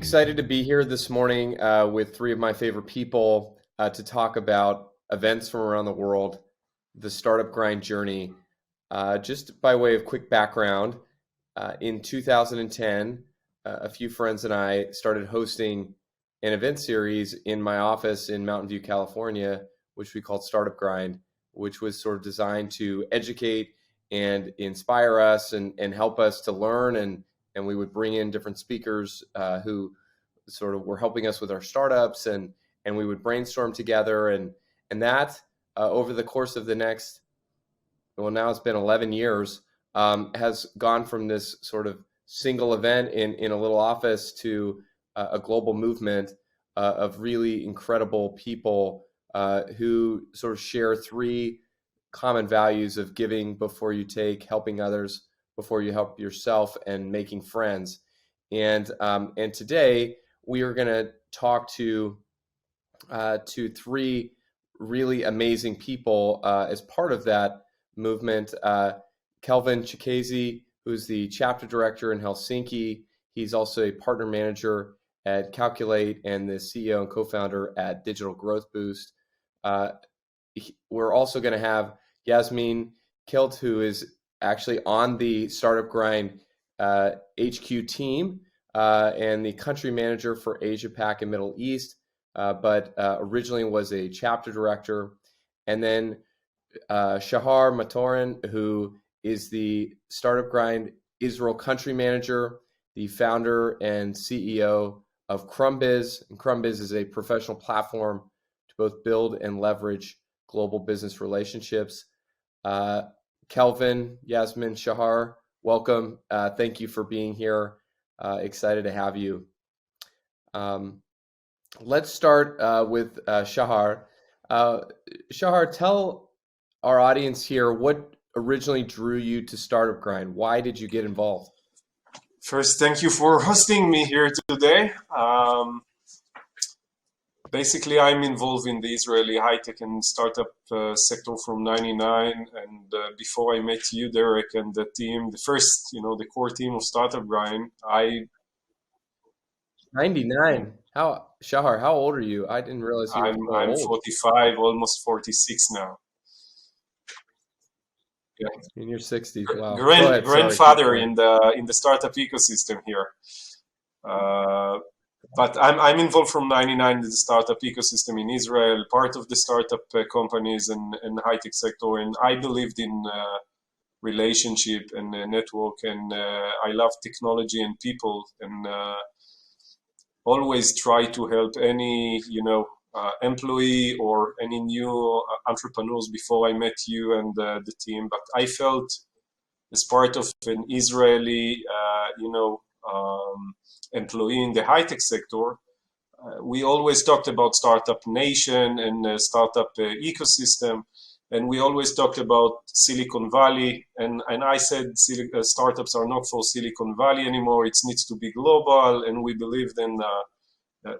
excited to be here this morning with three of my favorite people to talk about events from around the world, the startup grind journey. Just by way of quick background, in 2010, a few friends and I started hosting an event series in my office in Mountain View, California, which we called Startup Grind, which was sort of designed to educate and inspire us and help us to learn. And we would bring in different speakers who sort of were helping us with our startups, and we would brainstorm together. And that over the course of the next, well, now it's been 11 years, has gone from this sort of single event in a little office to a global movement of really incredible people who sort of share three common values of giving before you take, helping others before you help yourself, and making friends. And today we are going to talk to three really amazing people as part of that movement. Kelvin, Chikezie, who's the chapter director in Helsinki. He's also a partner manager at Calculate and the CEO and co-founder at Digital Growth Boost. We're also going to have Yasemin, Cilt, who is actually on the Startup Grind HQ team and the country manager for Asia Pac and Middle East, but originally was a chapter director. And then Shahar Matorin, who is the Startup Grind Israel country manager, the founder and CEO of Crumbiz. And Crumbiz is a professional platform to both build and leverage global business relationships. Kelvin, Yasemin, Shahar, welcome. Thank you for being here. Excited to have you. Let's start with Shahar. Shahar, tell our audience here what originally drew you to Startup Grind. Why did you get involved? First, thank you for hosting me here today. Basically, I'm involved in the Israeli high-tech and startup sector from '99, and before I met you, Derek, and the team, the core team of Startup Grind, 99. Shahar, how old are you? I didn't realize you were so I'm old. 45, almost 46 now. Yeah. In your 60s. Wow. Grandfather in the startup ecosystem here. But I'm involved from '99 in the startup ecosystem in Israel, part of the startup companies and high-tech sector. And I believed in relationship and network, and I love technology and people, and always try to help any, employee or any new entrepreneurs before I met you and the team. But I felt as part of an Israeli, employee in the high-tech sector, we always talked about startup nation and startup ecosystem, and we always talked about Silicon Valley, and I said startups are not for Silicon Valley anymore. It needs to be global, and we believed in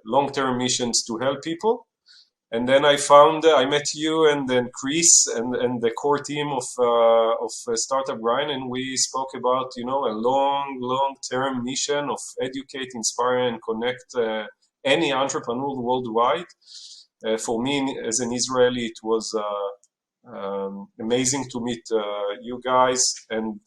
long-term missions to help people. And then I met you and then Chris and the core team of Startup Grind, and we spoke about, a long-term mission of educate, inspire, and connect any entrepreneur worldwide. For me, as an Israeli, it was amazing to meet you guys and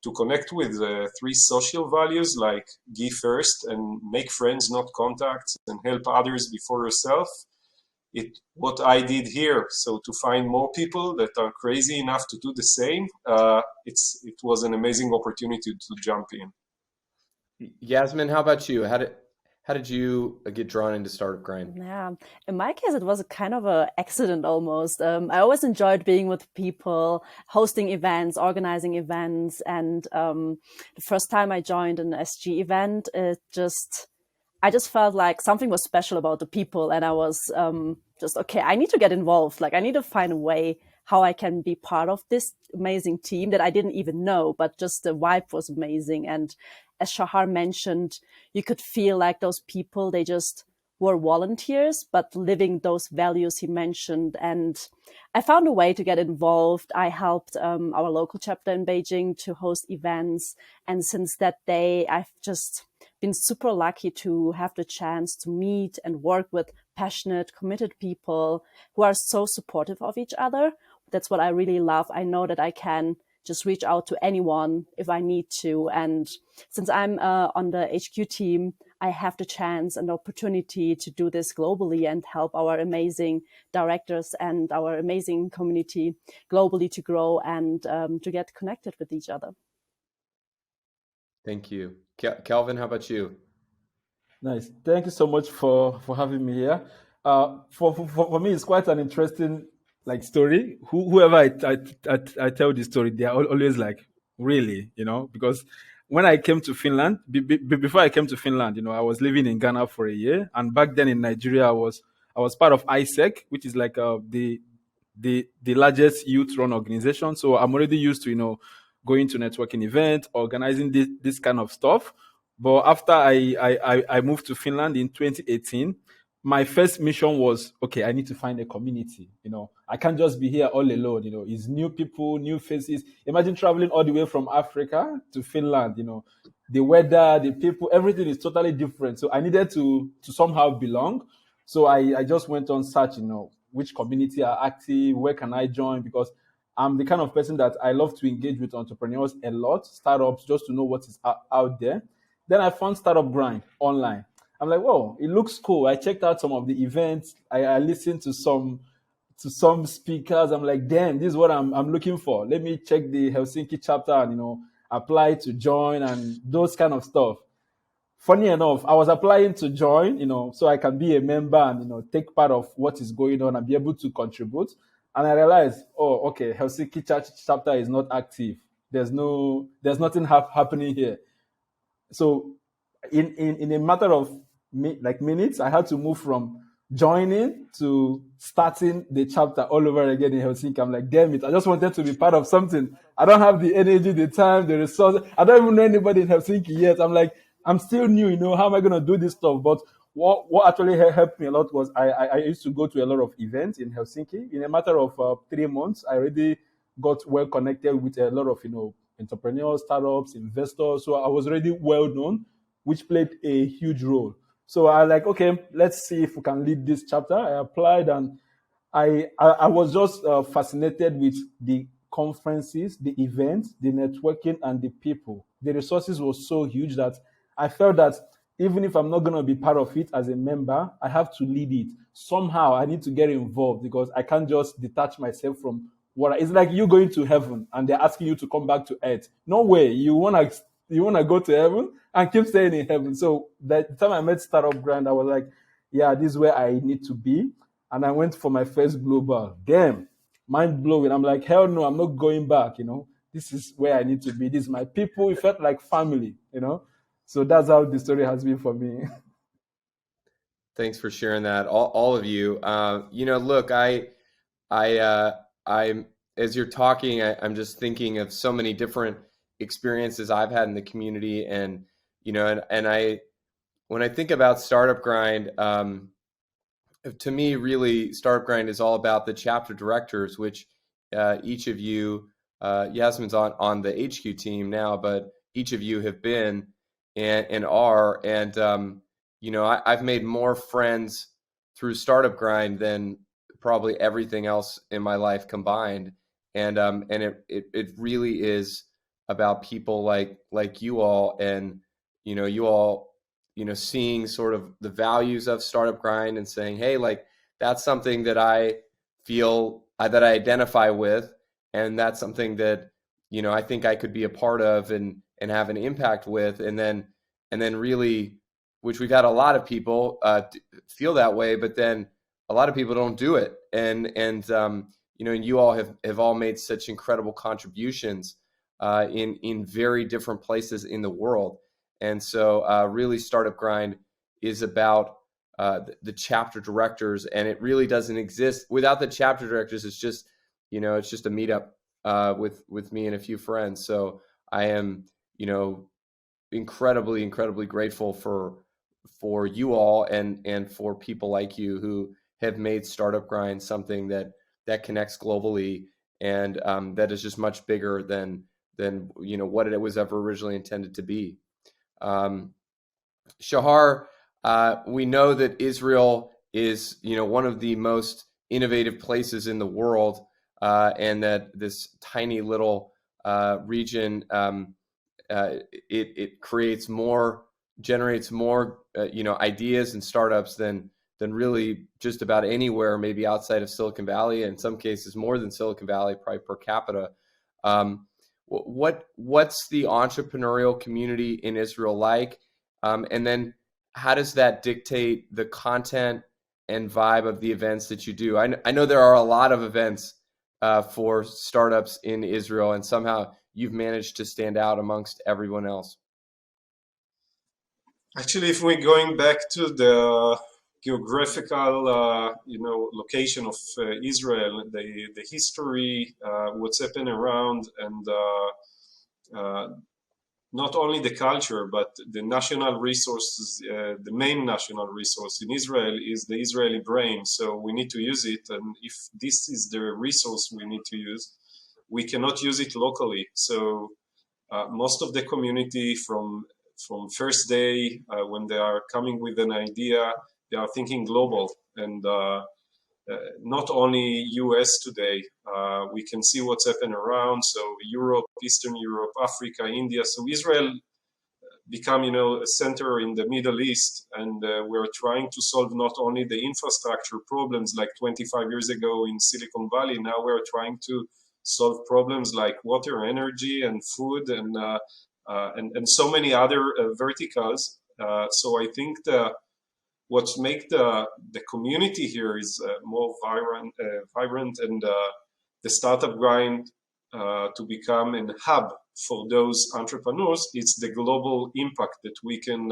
to connect with three social values like give first and make friends, not contacts, and help others before yourself. What I did here, so to find more people that are crazy enough to do the same, it was an amazing opportunity to jump in. Yasemin, how about you? How did you get drawn into Startup Grind? Yeah, in my case, it was a kind of an accident almost. I always enjoyed being with people, hosting events, organizing events, and the first time I joined an SG event, I just felt like something was special about the people, and I was okay, I need to get involved. Like, I need to find a way how I can be part of this amazing team that I didn't even know, but just the vibe was amazing. And as Shahar mentioned, you could feel like those people, they just who are volunteers, but living those values he mentioned. And I found a way to get involved. I helped our local chapter in Beijing to host events. And since that day, I've just been super lucky to have the chance to meet and work with passionate, committed people who are so supportive of each other. That's what I really love. I know that I can just reach out to anyone if I need to. And since I'm on the HQ team, I have the chance and opportunity to do this globally and help our amazing directors and our amazing community globally to grow and to get connected with each other. Thank you. Kelvin, how about you? Nice. Thank you so much for having me here. For me, it's quite an interesting story. Whoever I tell this story, they are always like, really, because when I came to Finland, before I came to Finland, I was living in Ghana for a year, and back then in Nigeria, I was part of ISEC, which is like the largest youth-run organization. So I'm already used to going to networking events, organizing this kind of stuff. But after I moved to Finland in 2018, my first mission was, okay, I need to find a community. I can't just be here all alone. It's new people, new faces. Imagine traveling all the way from Africa to Finland. The weather, the people, everything is totally different. So I needed to somehow belong. So I just went on searching, which community are active, where can I join? Because I'm the kind of person that I love to engage with entrepreneurs a lot, startups, just to know what is out there. Then I found Startup Grind online. I'm like, whoa, it looks cool. I checked out some of the events. I listened to some speakers. I'm like, damn, this is what I'm looking for. Let me check the Helsinki chapter and apply to join and those kind of stuff. Funny enough, I was applying to join, so I can be a member and take part of what is going on and be able to contribute. And I realized, oh, okay, Helsinki chapter is not active. There's nothing happening here. So in a matter of minutes, I had to move from joining to starting the chapter all over again in Helsinki. I'm like, damn it, I just wanted to be part of something. I don't have the energy, the time, the resources. I don't even know anybody in Helsinki yet. I'm like, I'm still new, how am I going to do this stuff? But what actually helped me a lot was I used to go to a lot of events in Helsinki. In a matter of 3 months, I already got well connected with a lot of, entrepreneurs, startups, investors. So I was already well known, which played a huge role. So I like, okay, let's see if we can lead this chapter. I applied and I was just fascinated with the conferences, the events, the networking, and the people. The resources were so huge that I felt that even if I'm not going to be part of it as a member, I have to lead it. Somehow I need to get involved because I can't just detach myself from it's like you going to heaven and they're asking you to come back to earth. No way. You wanna go to heaven and keep staying in heaven. So the time I met Startup Grind, I was like, yeah, this is where I need to be. And I went for my first global. Damn, mind blowing. I'm like, hell no, I'm not going back. This is where I need to be. This is my people. It felt like family. So that's how the story has been for me. Thanks for sharing that, all of you. Look, I'm as you're talking, I'm just thinking of so many different experiences I've had in the community, and I when I think about Startup Grind, to me, really, Startup Grind is all about the chapter directors, which each of you, Yasemin's on the HQ team now, but each of you have been and are, and I've made more friends through Startup Grind than probably everything else in my life combined, and it really is about people like you all, and you all seeing sort of the values of Startup Grind and saying, hey, like that's something that I feel that I identify with, and that's something that I think I could be a part of and have an impact with, and then really, which we've had a lot of people feel that way, but then a lot of people don't do it, and you all have all made such incredible contributions in very different places in the world, and so really Startup Grind is about the chapter directors, and it really doesn't exist without the chapter directors. It's just it's just a meetup with me and a few friends. So I am incredibly grateful for for you all and for people like you who have made Startup Grind something that connects globally and that is just much bigger than what it was ever originally intended to be. Shahar, we know that Israel is one of the most innovative places in the world, and that this tiny little region it generates more ideas and startups than really just about anywhere, maybe outside of Silicon Valley, in some cases more than Silicon Valley, probably per capita. What's the entrepreneurial community in Israel like? And then how does that dictate the content and vibe of the events that you do? I know there are a lot of events for startups in Israel, and somehow you've managed to stand out amongst everyone else. Actually, if we're going back to the geographical, location of Israel, the history, what's happened around, and not only the culture, but the national resources, the main national resource in Israel is the Israeli brain. So we need to use it. And if this is the resource we need to use, we cannot use it locally. So most of the community from first day, when they are coming with an idea, they are thinking global. And not only US today, we can see what's happened around. So Europe, Eastern Europe, Africa, India. So Israel become, a center in the Middle East. And we're trying to solve not only the infrastructure problems like 25 years ago in Silicon Valley. Now we're trying to solve problems like water, energy, and food, and so many other verticals. So I think what makes the community here is more vibrant, and the startup grind to become a hub for those entrepreneurs. It's the global impact that we can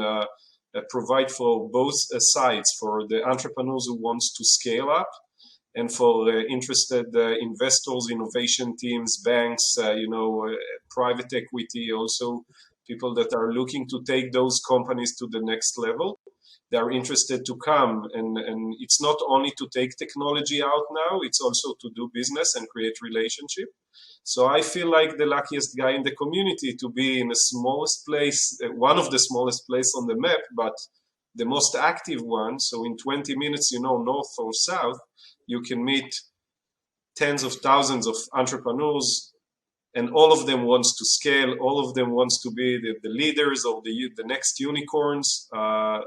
provide for both sides, for the entrepreneurs who wants to scale up, and for interested investors, innovation teams, banks, private equity, also people that are looking to take those companies to the next level. They are interested to come, and it's not only to take technology out now, it's also to do business and create relationship. So I feel like the luckiest guy in the community to be in the smallest place, one of the smallest places on the map, but the most active one. So in 20 minutes, north or south, you can meet tens of thousands of entrepreneurs, and all of them wants to scale. All of them wants to be the leaders of the next unicorns.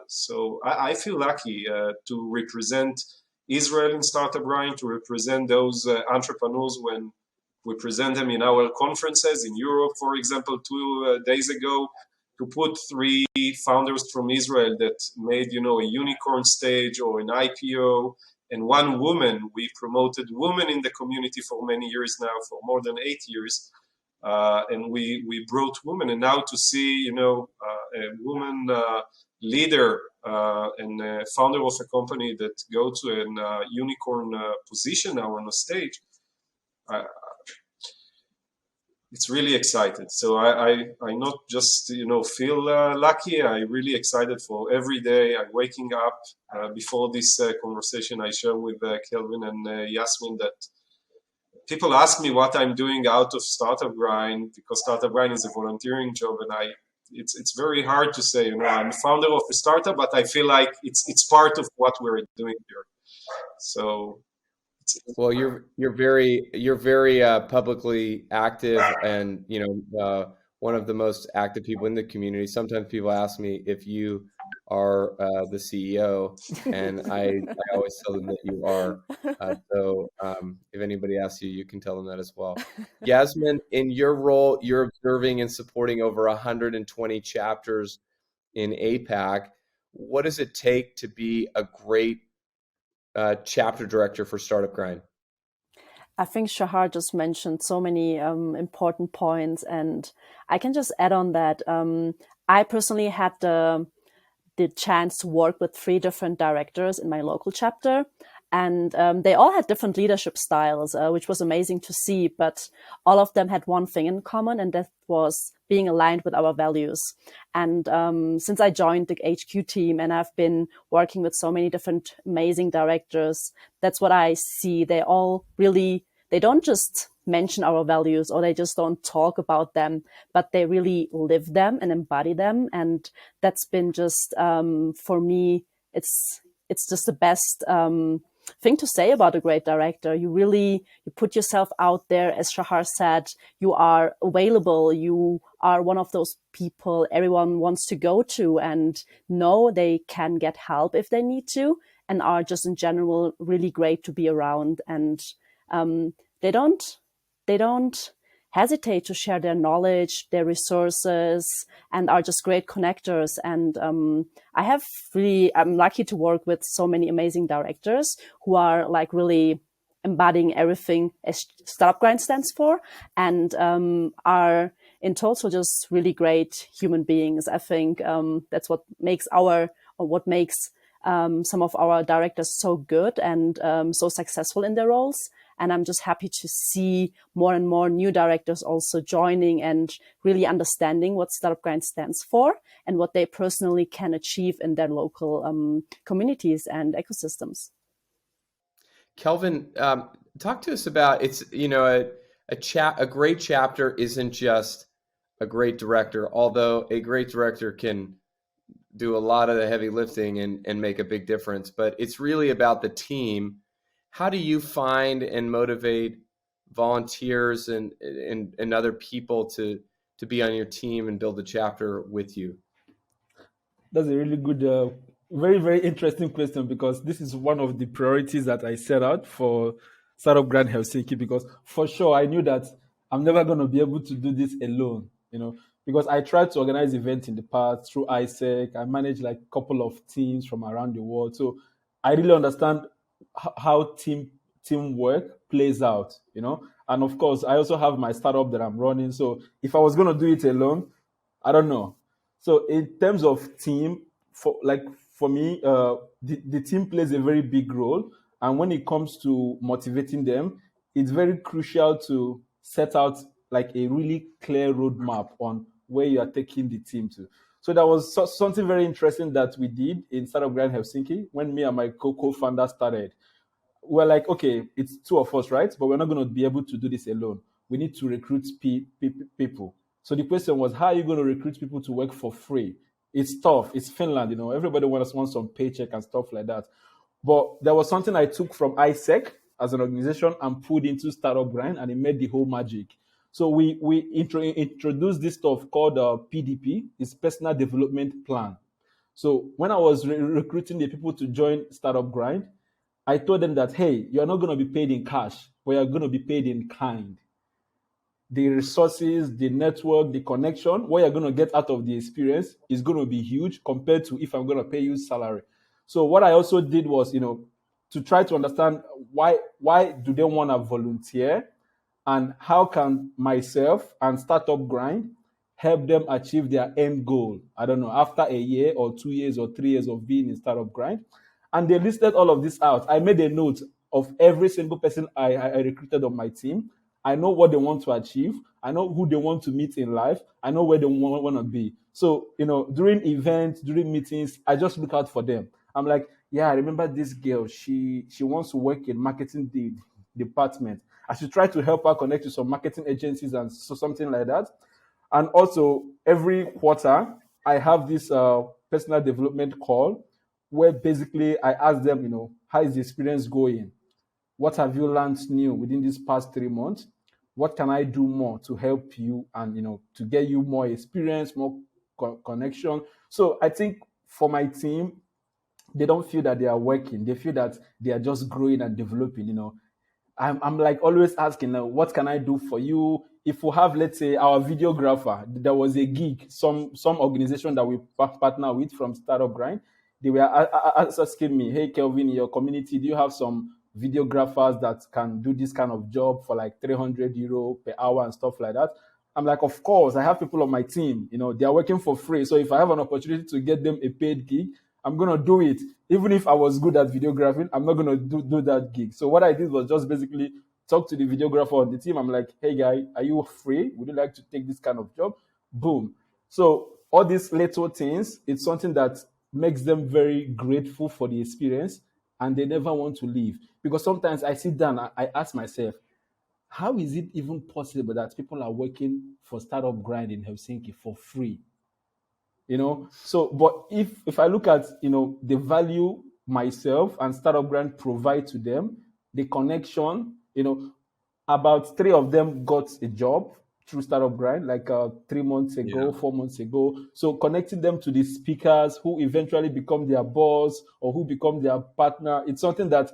So I feel lucky to represent Israel in Startup Grind, to represent those entrepreneurs when we present them in our conferences in Europe, for example, 2 days ago, to put 3 founders from Israel that made, a unicorn stage or an IPO, and 1 woman. We promoted women in the community for many years now, for more than 8 years. And we brought women, and now to see, a woman leader and founder of a company that go to a unicorn position now on the stage, it's really excited. So I not just feel lucky. I really excited for every day. I'm waking up. Before this conversation, I share with Kelvin and Yasemin that people ask me what I'm doing out of Startup Grind, because Startup Grind is a volunteering job, and it's very hard to say. I'm a founder of a startup, but I feel like it's part of what we're doing here. So. Well, you're very publicly active, and one of the most active people in the community. Sometimes people ask me if you are the CEO, and I always tell them that you are. So if anybody asks you, you can tell them that as well. Yasemin, in your role, you're observing and supporting over 120 chapters in APAC. What does it take to be a great chapter director for Startup Grind? I think Shahar just mentioned so many important points, and I can just add on that. I personally had the chance to work with 3 different directors in my local chapter, and they all had different leadership styles, which was amazing to see. But all of them had one thing in common, and that was being aligned with our values. And since I joined the HQ team and I've been working with so many different amazing directors, that's what I see. They don't just mention our values or they just don't talk about them, but they really live them and embody them. And that's been just, for me, it's just the best thing to say about a great director. You put yourself out there. As Shahar said, you are available. You are one of those people everyone wants to go to and know they can get help if they need to, and are just in general really great to be around. And they don't hesitate to share their knowledge, their resources, and are just great connectors. And I'm lucky to work with so many amazing directors who are like really embodying everything as Startup Grind stands for, and are in total just really great human beings. I think that's what makes some of our directors so good and so successful in their roles. And I'm just happy to see more and more new directors also joining and really understanding what Startup Grind stands for and what they personally can achieve in their local communities and ecosystems. Kelvin, talk to us about a great chapter isn't just a great director, although a great director can do a lot of the heavy lifting and make a big difference, but it's really about the team. How do you find and motivate volunteers and other people to be on your team and build the chapter with you? That's a really good, very, very interesting question, because this is one of the priorities that I set out for Startup Grind Helsinki, because for sure I knew that I'm never going to be able to do this alone, because I tried to organize events in the past through APAC. I managed like a couple of teams from around the world. So I really understand how teamwork plays out, and of course I also have my startup that I'm running. So if I was going to do it alone, I don't know. So in terms of team, for me, the team plays a very big role, and when it comes to motivating them, it's very crucial to set out like a really clear roadmap on where you are taking the team to. So that was something very interesting that we did in Startup Grind Helsinki when me and my co-founder started. We're like, okay, it's two of us, right? But we're not going to be able to do this alone. We need to recruit people. So the question was, how are you going to recruit people to work for free? It's tough. It's Finland, everybody wants some paycheck and stuff like that. But there was something I took from APAC as an organization and put into Startup Grind, and it made the whole magic. So we introduced this stuff called PDP, it's Personal Development Plan. So when I was recruiting the people to join Startup Grind, I told them that, hey, you're not going to be paid in cash, but you're going to be paid in kind. The resources, the network, the connection, what you're going to get out of the experience is going to be huge compared to if I'm going to pay you salary. So what I also did was, to try to understand why do they want to volunteer, and how can myself and Startup Grind help them achieve their end goal, I don't know, after a year or 2 years or 3 years of being in Startup Grind. And they listed all of this out. I made a note of every single person I recruited on my team. I know what they want to achieve. I know who they want to meet in life. I know where they want to be. So, during events, during meetings, I just look out for them. I'm like, yeah, I remember this girl. She wants to work in marketing department. I should try to help her connect to some marketing agencies and so something like that. And also, every quarter, I have this personal development call where basically I ask them, how is the experience going? What have you learned new within these past 3 months? What can I do more to help you and, to get you more experience, more connection? So I think for my team, they don't feel that they are working. They feel that they are just growing and developing, I'm like always asking, what can I do for you? If we have, let's say, our videographer, there was a gig, some organization that we partner with from Startup Grind, they were asking me, hey, Kelvin, in your community, do you have some videographers that can do this kind of job for like 300 euro per hour and stuff like that? I'm like, of course, I have people on my team, they are working for free. So if I have an opportunity to get them a paid gig, I'm going to do it. Even if I was good at videographing, I'm not going to do that gig. So what I did was just basically talk to the videographer on the team. I'm like, hey, guy, are you free? Would you like to take this kind of job? boom. So all these little things, it's something that makes them very grateful for the experience, and they never want to leave. Because sometimes I sit down, I ask myself, how is it even possible that people are working for Startup Grind in Helsinki for free? So but if I look at the value myself and Startup Grind provide to them, the connection, about 3 of them got a job through Startup Grind, like 3 months ago, Yeah. 4 months ago. So connecting them to the speakers who eventually become their boss or who become their partner, it's something that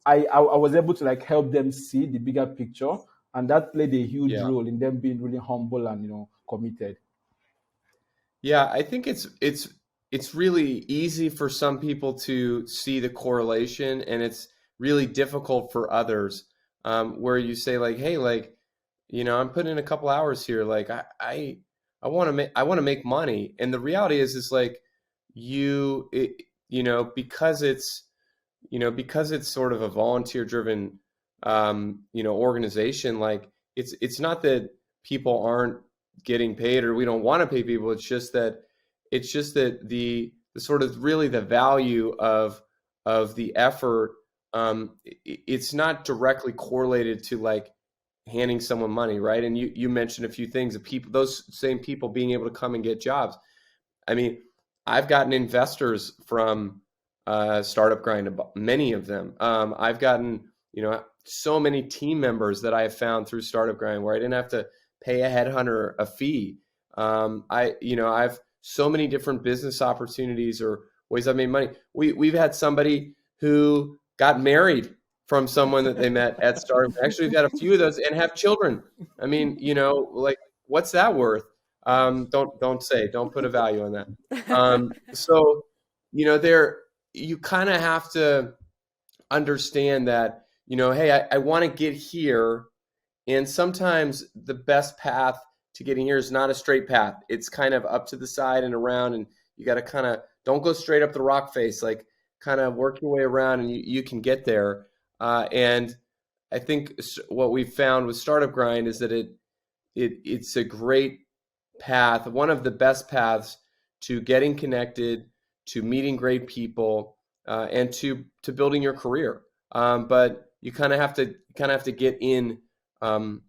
I was able to like help them see the bigger picture, and that played a huge Yeah. role in them being really humble and committed. Yeah, I think it's really easy for some people to see the correlation, and it's really difficult for others, where you say like, hey, like, I'm putting in a couple hours here, like I want to make money, and the reality is like you it, because it's sort of a volunteer driven organization, like it's not that people aren't getting paid or we don't want to pay people. It's just that the sort of really the value of the effort, it's not directly correlated to like handing someone money, right? And you mentioned a few things of people, those same people being able to come and get jobs. I mean, I've gotten investors from Startup Grind, many of them. I've gotten, so many team members that I have found through Startup Grind where I didn't have to pay a headhunter a fee. I've so many different business opportunities or ways I've made money. We've had somebody who got married from someone that they met at Startup. Actually, we've had a few of those and have children. I mean, like what's that worth? Don't put a value on that. So, there you kind of have to understand that, hey, I want to get here. And sometimes the best path to getting here is not a straight path. It's kind of up to the side and around, and you got to kind of don't go straight up the rock face, like kind of work your way around and you can get there. And I think what we've found with Startup Grind is that it's a great path, one of the best paths to getting connected, to meeting great people, and to building your career. But you kind of have to get in, kind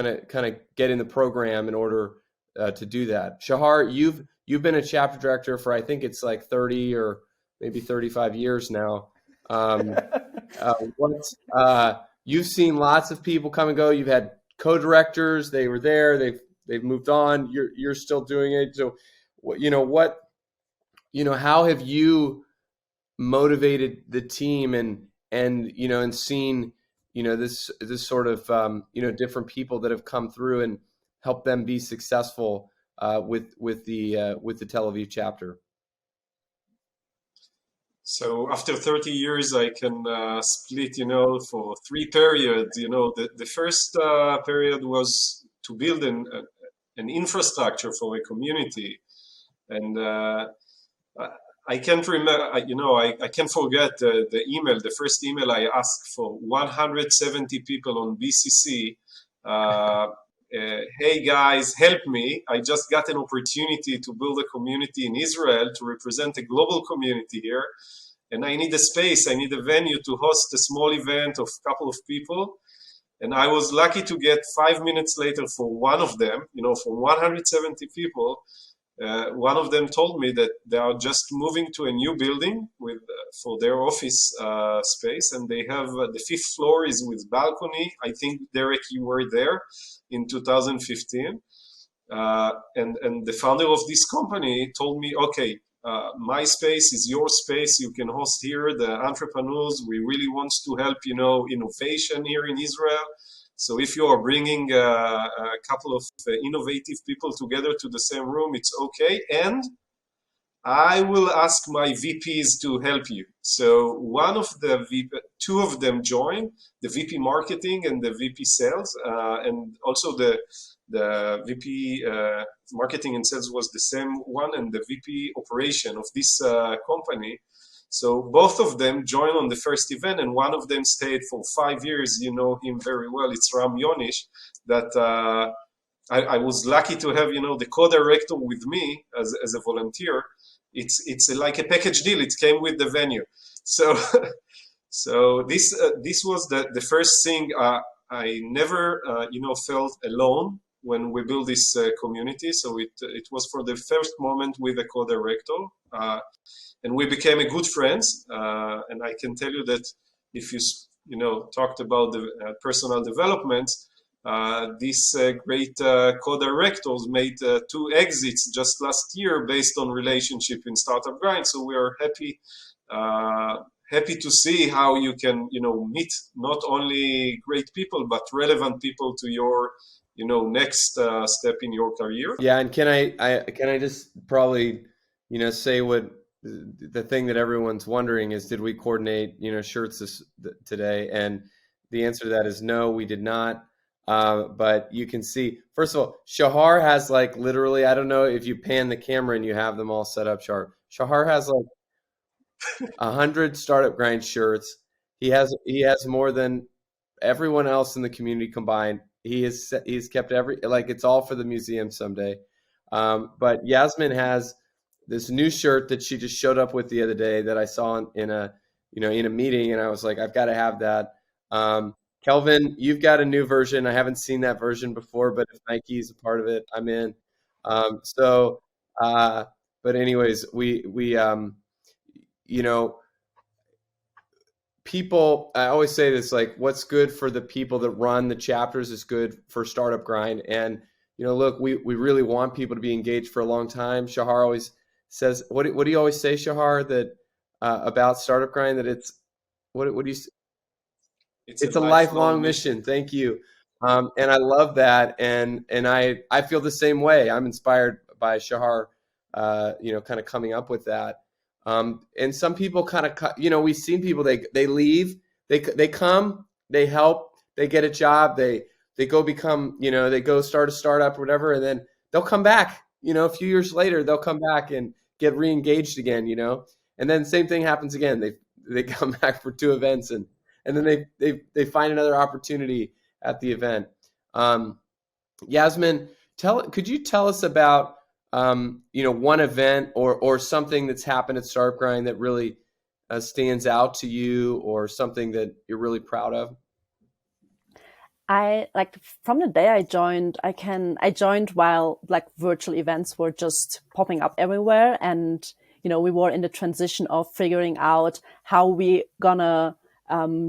of get in the program in order to do that. Shahar, you've been a chapter director for I think it's like 30 or maybe 35 years now. You've seen lots of people come and go. You've had co-directors; they were there. They've moved on. You're still doing it. So, how have you motivated the team and seen this sort of different people that have come through and helped them be successful with the Tel Aviv chapter? So after 30 years, I can split, for 3 periods. The first period was to build an infrastructure for a community, and I can't remember. I can't forget the email. The first email I asked for 170 people on BCC. Hey guys, help me! I just got an opportunity to build a community in Israel to represent a global community here, and I need a space. I need a venue to host a small event of a couple of people. And I was lucky to get 5 minutes later for one of them, from 170 people. One of them told me that they are just moving to a new building for their office space, and they have the 5th floor is with balcony. I think, Derek, you were there in 2015. And the founder of this company told me, okay, my space is your space. You can host here the entrepreneurs. We really want to help, innovation here in Israel. So if you are bringing a couple of innovative people together to the same room, it's okay. And I will ask my VPs to help you. So two of them joined, the VP marketing and the VP sales, and also the VP marketing and sales was the same one, and the VP operation of this company. So both of them joined on the first event, and one of them stayed for 5 years. You know him very well. It's Ram Yonish that I was lucky to have, the co-director with me as a volunteer. It's like a package deal. It came with the venue. So so this was the first thing. I never felt alone when we built this community. So it was for the first moment with a co-director, and we became a good friends. And I can tell you that if you talked about the personal development, these great co-directors made 2 exits just last year based on relationship in Startup Grind. So we are happy to see how you can meet not only great people but relevant people to your next step in your career. Yeah, and can I just probably say what the thing that everyone's wondering is, did we coordinate shirts today? And the answer to that is no, we did not. But you can see, first of all, Shahar has like literally, I don't know if you pan the camera and you have them all set up, Shahar has like 100 Startup Grind shirts. He has more than everyone else in the community combined. He's kept it's all for the museum someday. But Yasemin has this new shirt that she just showed up with the other day that I saw in a meeting, and I was like, I've got to have that. Kelvin, you've got a new version. I haven't seen that version before, but if Nike's a part of it, I'm in. But anyways, we people, I always say this, like, what's good for the people that run the chapters is good for Startup Grind. And, look, we really want people to be engaged for a long time. Shahar always says, what do you always say, Shahar, that about Startup Grind, that it's, what do you say? It's a lifelong mission. Thank you. And I love that. And I feel the same way. I'm inspired by Shahar, kind of coming up with that. And some people kind of, we've seen people, they leave, they come, they help, they get a job, they go become, they go start a startup or whatever, and then they'll come back, a few years later, they'll come back and get re-engaged again, and then same thing happens again. They come back for 2 events and then they find another opportunity at the event. Yasemin, could you tell us about one event or something that's happened at Startup Grind that really stands out to you, or something that you're really proud of? I from the day I joined, I joined while virtual events were just popping up everywhere, and we were in the transition of figuring out how we gonna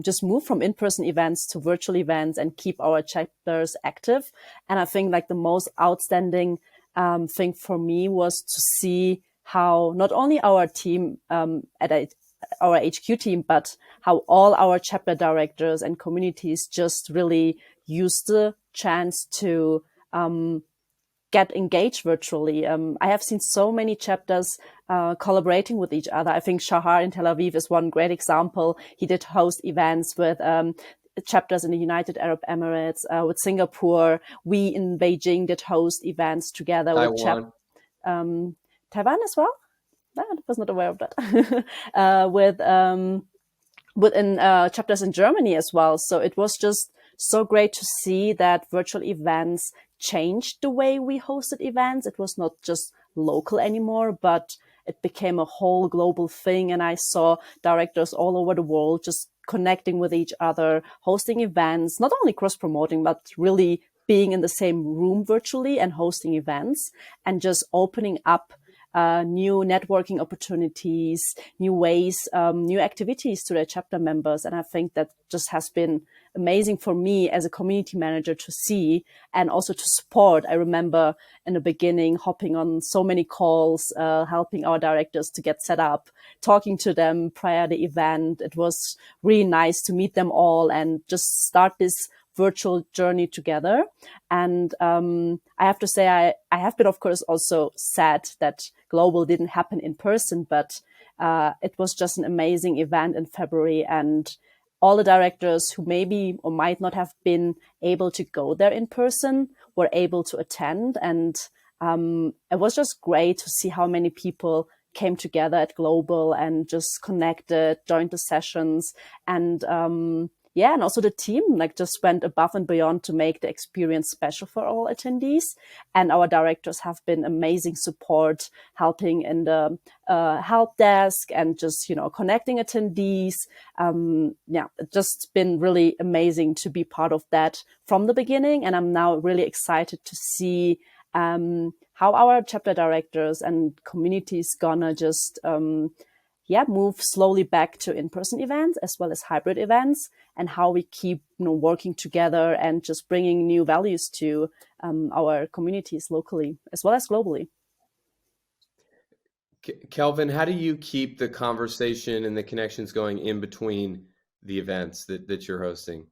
just move from in-person events to virtual events and keep our chapters active. And I think the most outstanding thing for me was to see how not only our team our HQ team, but how all our chapter directors and communities just really used the chance to get engaged virtually. I have seen so many chapters collaborating with each other. I think Shahar in Tel Aviv is one great example. He did host events with chapters in the United Arab Emirates, with Singapore. We in Beijing did host events together with Taiwan as well. No, I was not aware of that. Within chapters in Germany as well. So it was just so great to see that virtual events changed the way we hosted events. It was not just local anymore, but it became a whole global thing. And I saw directors all over the world just connecting with each other, hosting events, not only cross-promoting, but really being in the same room virtually and hosting events and just opening up new networking opportunities, new ways, new activities to their chapter members. And I think that just has been amazing for me as a community manager to see and also to support. I remember in the beginning hopping on so many calls, helping our directors to get set up, talking to them prior to the event. It was really nice to meet them all and just start this virtual journey together. And I have to say, I have been, of course, also sad that Global didn't happen in person, but it was just an amazing event in February. And all the directors who maybe or might not have been able to go there in person were able to attend. And it was just great to see how many people came together at Global and just connected, joined the sessions. And yeah, and also the team like just went above and beyond to make the experience special for all attendees. And our directors have been amazing support, helping in the help desk and just, connecting attendees. Yeah, it's just been really amazing to be part of that from the beginning. And I'm now really excited to see how our chapter directors and communities gonna just move slowly back to in-person events as well as hybrid events, and how we keep working together and just bringing new values to our communities locally as well as globally. Kelvin, how do you keep the conversation and the connections going in between the events that you're hosting?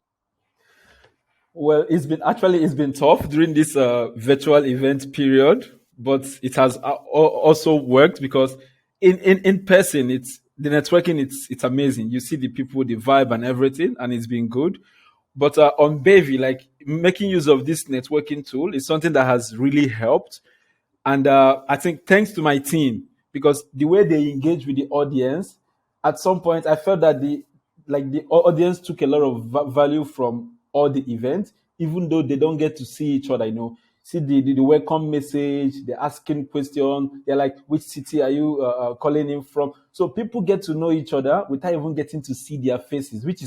Well, it's been tough during this virtual event period, but it has also worked because in person, it's the networking. It's amazing. You see the people, the vibe, and everything, and it's been good. But on Bevy, like making use of this networking tool is something that has really helped. And I think thanks to my team, because the way they engage with the audience, at some point I felt that the audience took a lot of value from all the events, even though they don't get to see each other. See the welcome message, they're asking questions. They're like, which city are you calling in from? So people get to know each other without even getting to see their faces, which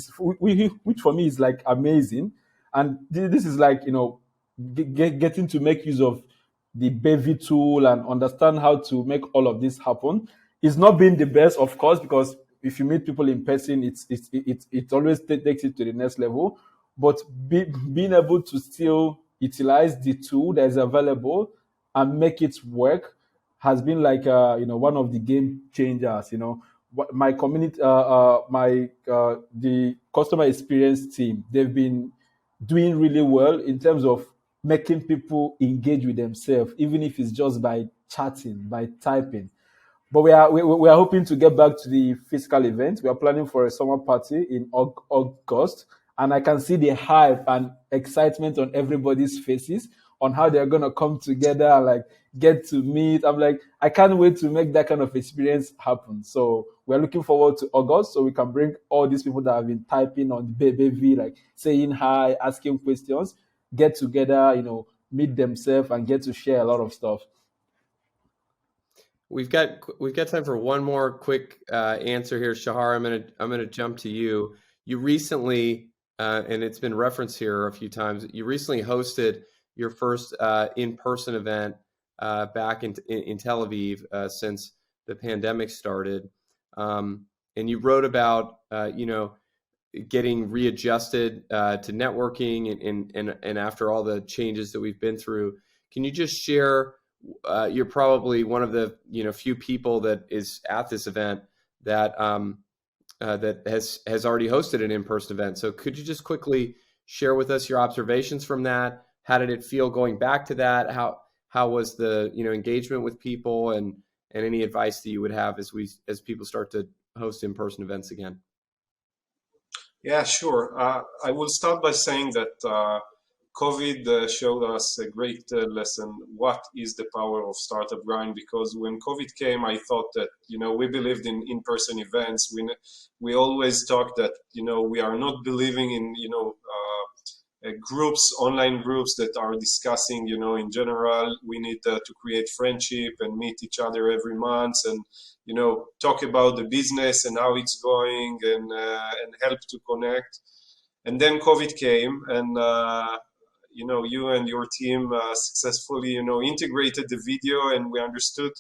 for me is like amazing. And this is like getting to make use of the Bevy tool and understand how to make all of this happen. It's not been the best, of course, because if you meet people in person, it always takes it to the next level. But being able to still utilize the tool that is available and make it work has been like one of the game changers. My community, the customer experience team, they've been doing really well in terms of making people engage with themselves, even if it's just by chatting, by typing. But we are hoping to get back to the physical event. We are planning for a summer party in August, and I can see the hype and excitement on everybody's faces on how they're gonna come together and like get to meet. I'm like, I can't wait to make that kind of experience happen. So we're looking forward to August, so we can bring all these people that have been typing on Bevy, like saying hi, asking questions, get together, meet themselves, and get to share a lot of stuff. We've got time for one more quick answer here, Shahar. I'm gonna jump to you. You recently, and it's been referenced here a few times. You recently hosted your first in-person event back in Tel Aviv since the pandemic started, and you wrote about getting readjusted to networking and after all the changes that we've been through. Can you just share? You're probably one of the few people that is at this event that that has already hosted an in-person event. So could you just quickly share with us your observations from that? How did it feel going back to that? How was the engagement with people, and any advice that you would have as people start to host in-person events again? Yeah, sure. I will start by saying that COVID showed us a great lesson. What is the power of startup grind? Because when COVID came, I thought that we believed in in-person events. We always talked that we are not believing in groups, online groups that are discussing. In general, we need to create friendship and meet each other every month and talk about the business and how it's going and help to connect. And then COVID came, and you and your team successfully integrated the video, and we understood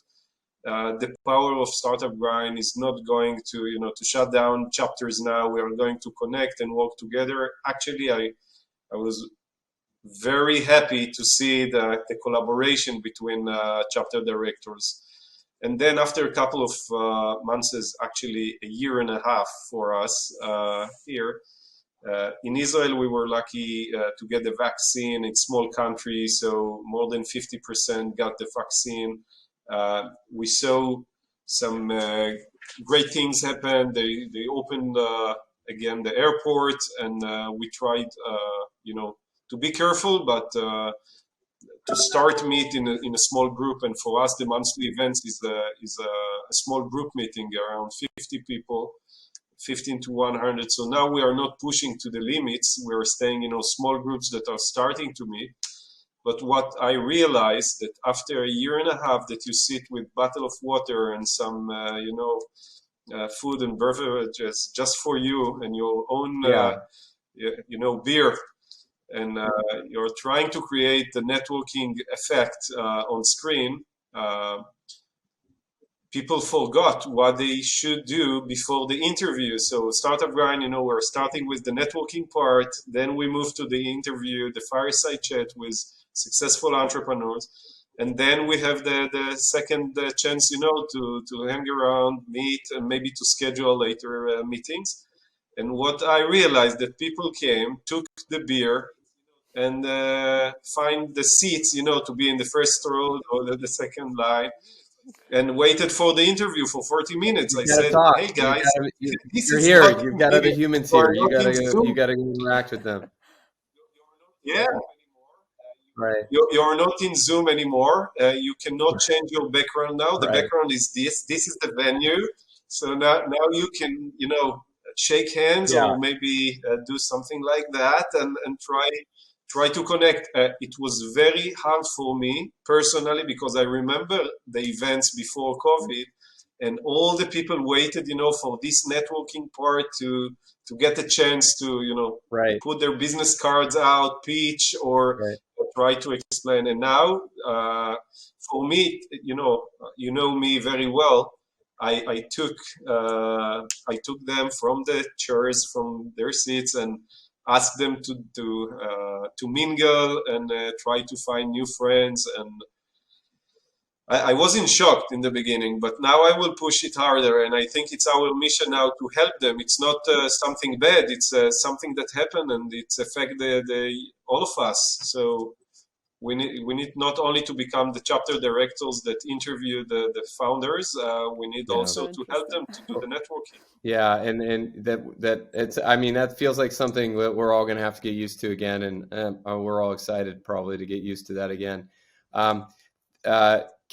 the power of startup grind is not going to to shut down chapters. Now we are going to connect and work together. Actually, I was very happy to see the collaboration between chapter directors. And then after a couple of months, actually a year and a half for us here, in Israel, we were lucky to get the vaccine. It's a small country, so more than 50% got the vaccine. We saw some great things happen. They opened again the airport, and we tried, to be careful, but to start meet in a small group. And for us, the monthly events is a small group meeting around 50 people 15 to 100. So now we are not pushing to the limits. We're staying, small groups that are starting to meet. But what I realized that after a year and a half that you sit with bottle of water and some, food and beverages just for you and your own, beer, and you're trying to create the networking effect on screen, people forgot what they should do before the interview. So Startup Grind, we're starting with the networking part, then we move to the interview, the fireside chat with successful entrepreneurs, and then we have the second chance, to hang around, meet, and maybe to schedule later meetings. And what I realized that people came, took the beer, and find the seats, to be in the first row or the second line, and waited for the interview for 40 minutes. I said, talk. "Hey guys, this You're is here. not You've got other me. humans You are here. not in Zoom. You gotta interact with them. Yeah, Right. you're not in Zoom anymore. You cannot change your background now. The Right. background is this. This is the venue. So now you can, shake hands Yeah. or maybe do something like that and try to connect. It was very hard for me personally because I remember the events before COVID, and all the people waited, for this networking part to get a chance to, Right. put their business cards out, pitch, or Right. try to explain. And now, for me, you know me very well. I took them from the chairs, from their seats, and asked them to mingle and try to find new friends. And I was in shock in the beginning, but now I will push it harder. And I think it's our mission now to help them. It's not something bad. It's something that happened, and it's affect all of us. So we need not only to become the chapter directors that interview the founders. We need also to help them to do the networking. Yeah, and that it's. I mean, that feels like something that we're all going to have to get used to again, and we're all excited probably to get used to that again.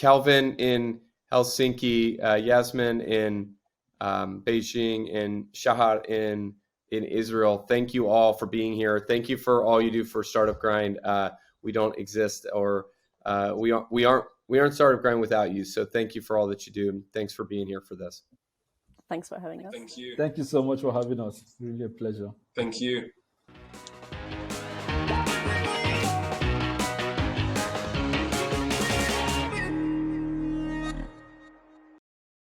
Kelvin in Helsinki, Yasemin in Beijing, and Shahar in Israel. Thank you all for being here. Thank you for all you do for Startup Grind. We don't exist, or we aren't Startup Grind without you. So thank you for all that you do, and thanks for being here for this. Thanks for having us. Thank you. Thank you so much for having us. Really a pleasure. Thank you.